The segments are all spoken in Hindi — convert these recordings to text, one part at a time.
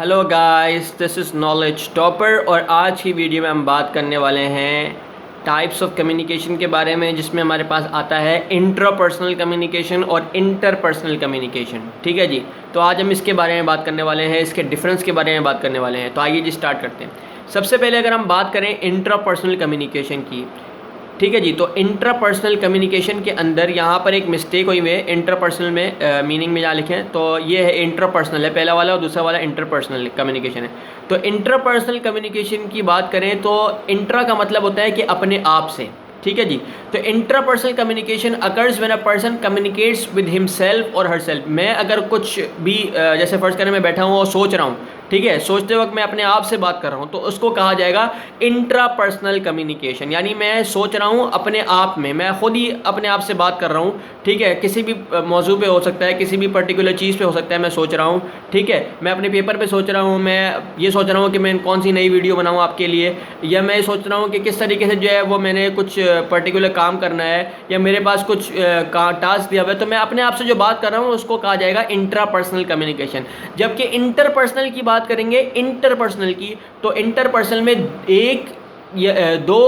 Hello guys, this is knowledge topper और आज की वीडियो में हम बात करने वाले हैं टाइप्स ऑफ कम्युनिकेशन के बारे में, जिसमें हमारे पास आता है इंट्रापर्सनल कम्युनिकेशन और इंटरपर्सनल कम्युनिकेशन। ठीक है जी, तो आज हम इसके बारे में बात करने वाले हैं, इसके डिफरेंस के बारे में बात करने वाले हैं। तो आइए जी स्टार्ट करते हैं। सबसे पहले अगर हम बात करें इंट्रापर्सनल कम्युनिकेशन की, ठीक है जी, तो इंट्रापर्सनल कम्युनिकेशन के अंदर यहाँ पर एक मिस्टेक हुई हुई है। इंट्रापर्सनल में मीनिंग में क्या लिखें, तो ये है इंट्रापर्सनल है पहला वाला और दूसरा वाला इंटरपर्सनल कम्युनिकेशन है। तो इंट्रापर्सनल कम्युनिकेशन की बात करें तो इंट्रा का मतलब होता है कि अपने आप से। ठीक है जी, तो intrapersonal communication occurs when a person communicates with himself और हरसेल्फ। मैं अगर कुछ भी जैसे फर्ज करें मैं बैठा हूँ और सोच रहा हूँ, ठीक है, सोचते वक्त मैं अपने आप से बात कर रहा हूँ, तो उसको कहा जाएगा इंट्रापर्सनल कम्युनिकेशन। यानी मैं सोच रहा हूँ अपने आप में, मैं खुद ही अपने आप से बात कर रहा हूँ। ठीक है, किसी भी मौजू पे हो सकता है, किसी भी पर्टिकुलर चीज़ पे हो सकता है, मैं सोच रहा हूँ। ठीक है, मैं अपने पेपर पे सोच रहा हूँ, मैं ये सोच रहा हूँ कि मैं कौन सी नई वीडियो बनाऊँ आपके लिए, या मैं सोच रहा हूँ कि किस तरीके से जो है वो मैंने कुछ पर्टिकुलर काम करना है, या मेरे पास कुछ टास्क दिया हुआ है, तो मैं अपने आप से जो बात कर रहा हूँ उसको कहा जाएगा इंट्रापर्सनल कम्युनिकेशन। जबकि इंटरपर्सनल की बात करेंगे, इंटरपर्सनल की, तो इंटरपर्सनल में एक या दो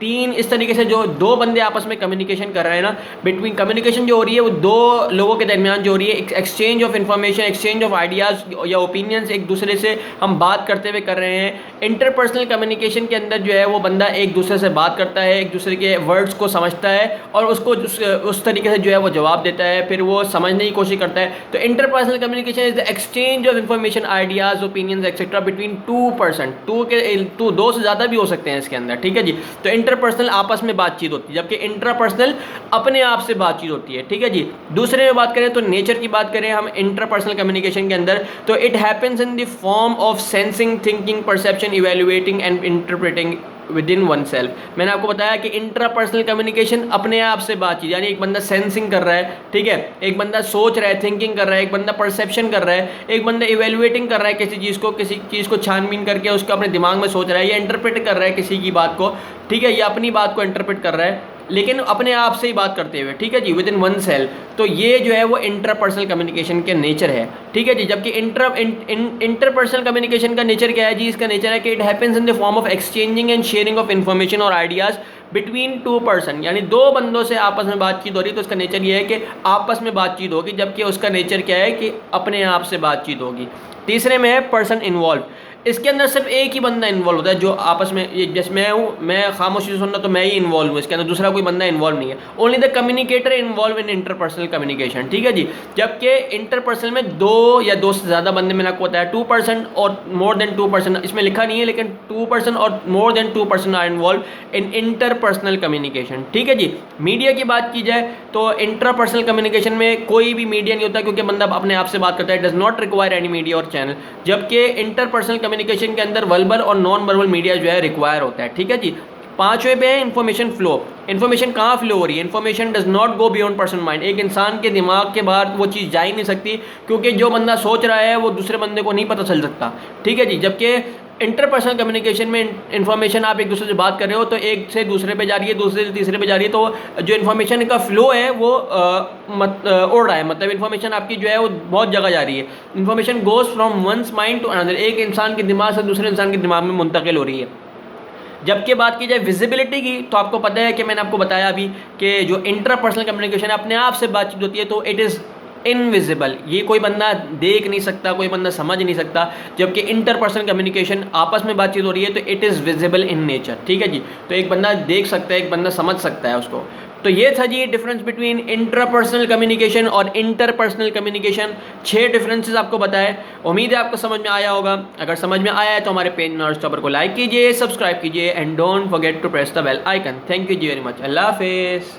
तीन इस तरीके से जो दो बंदे आपस में कम्युनिकेशन कर रहे हैं ना, बिटवीन कम्युनिकेशन जो हो रही है वो दो लोगों के दरमियान जो हो रही है, exchange of information, exchange of ideas या ओपिनियंस एक दूसरे से हम बात करते हुए कर रहे हैं। इंटरपर्सनल कम्युनिकेशन के अंदर जो है वो बंदा एक दूसरे से बात करता है, एक दूसरे के वर्ड्स को समझता है और उसको उस तरीके से जो है वो जवाब देता है, फिर वो समझने की कोशिश करता है। तो interpersonal communication is the exchange of information, ideas, opinions etcetera between two person. दो से ज़्यादा भी हो सकते हैं इसके अंदर। ठीक है जी, तो इंटरपर्सनल आपस में बातचीत होती है, जबकि इंट्रापर्सनल अपने आप से बातचीत होती है। ठीक है जी, दूसरे में बात करें तो नेचर की बात करें हम इंटरपर्सनल कम्युनिकेशन के अंदर, तो it happens in the form of sensing, thinking, perception, evaluating and interpreting with in one self. मैंने आपको बताया कि इंट्रापर्सनल कम्युनिकेशन अपने आप से बातचीत, यानी एक बंदा सेंसिंग कर रहा है, ठीक है, एक बंदा सोच रहा है, थिंकिंग कर रहा है, एक बंदा परसेप्शन कर रहा है, एक बंदा इवेल्युएटिंग कर रहा है किसी चीज़ को छानबीन करके उसको अपने दिमाग में सोच रहा है, या इंटरप्रेट कर रहा है किसी की बात को। ठीक है, या अपनी बात को इंटरप्रेट कर रहा है, लेकिन अपने आप से ही बात करते हुए। ठीक है जी, विद इन वन सेल्फ। तो ये जो है वो इंटरपर्सनल कम्युनिकेशन के नेचर है। ठीक है जी, जबकि इंटरपर्सनल कम्युनिकेशन का नेचर क्या है जी, इसका नेचर है कि it happens in the form of exchanging and sharing of information और आइडियाज़ बिटवीन टू पर्सन। यानी दो बंदों से आपस में बातचीत हो रही है, तो उसका नेचर ये है कि आपस में बातचीत होगी, जबकि उसका नेचर क्या है कि अपने आप से बातचीत होगी। तीसरे में है पर्सन इन्वॉल्व। इसके अंदर सिर्फ एक ही बंदा इन्वॉल्व होता है, जो आपस में, जैसे मैं हूँ, मैं खामोशी से सुन रहा तो मैं ही इन्वॉल्व हूँ, इसके अंदर दूसरा कोई बंदा इन्वॉल्व नहीं है। Only the communicator involve in interpersonal communication. ठीक है जी, जबकि इंटरपर्सनल में दो या दो से ज़्यादा बंदे, मैंने आपको बताया 2% और मोर देन 2%, इसमें लिखा नहीं है लेकिन 2% और more than 2% are involve in interpersonal communication. ठीक है जी, मीडिया की बात की जाए तो इंटरपर्सनल कम्युनिकेशन में कोई भी मीडिया नहीं होता, क्योंकि बंदा अपने आप से बात करता है, does not require any media और चैनल। जबकि इंटरपर्सनल कम्युनिकेशन के अंदर वर्बल और नॉन वर्बल मीडिया जो है रिक्वायर होता है। ठीक है जी, पांचवें पे है इन्फॉर्मेशन फ्लो। इन्फॉर्मेशन कहाँ फ्लो हो रही है, information does not go beyond person mind. एक इंसान के दिमाग के बाहर वो चीज़ जा ही नहीं सकती, क्योंकि जो बंदा सोच रहा है वो दूसरे बंदे को नहीं पता चल सकता। ठीक है जी, जबकि इंटरपर्सनल कम्युनिकेशन में इन्फॉर्मेशन आप एक दूसरे से बात कर रहे हो तो एक से दूसरे पे जा रही है, दूसरे से तीसरे पे जा रही है, तो जो इन्फॉर्मेशन का फ्लो है वो उड़ रहा है, मतलब इन्फॉर्मेशन आपकी जो है वो बहुत जगह जा रही है। Information goes from one's mind to another, एक इंसान के दिमाग से दूसरे इंसान के दिमाग में मुंतकिल हो रही है। जबकि बात की जाए विजिबिलिटी की, तो आपको पता है कि मैंने आपको बताया अभी कि जो इंटरपर्सनल कम्युनिकेशन अपने आप से बातचीत होती है, तो इट इज़ इनविजिबल। ये कोई बंदा देख नहीं सकता, कोई बंदा समझ नहीं सकता। जबकि इंटरपर्सनल कम्युनिकेशन आपस में बातचीत हो रही है, तो it is visible in nature. ठीक है जी, तो एक बंदा देख सकता है, एक बंदा समझ सकता है उसको। तो ये था जी डिफरेंस बिटवीन इंट्रापर्सनल कम्युनिकेशन और इंटरपर्सनल कम्युनिकेशन। 6 डिफरेंसेस आपको बताए। उम्मीद है आपको समझ में आया होगा। अगर समझ में आया है तो हमारे पेज नॉलेज टॉपर को लाइक कीजिए, सब्सक्राइब कीजिए and don't forget to press the bell icon. Thank you ji very much. अल्लाह हाफिज़।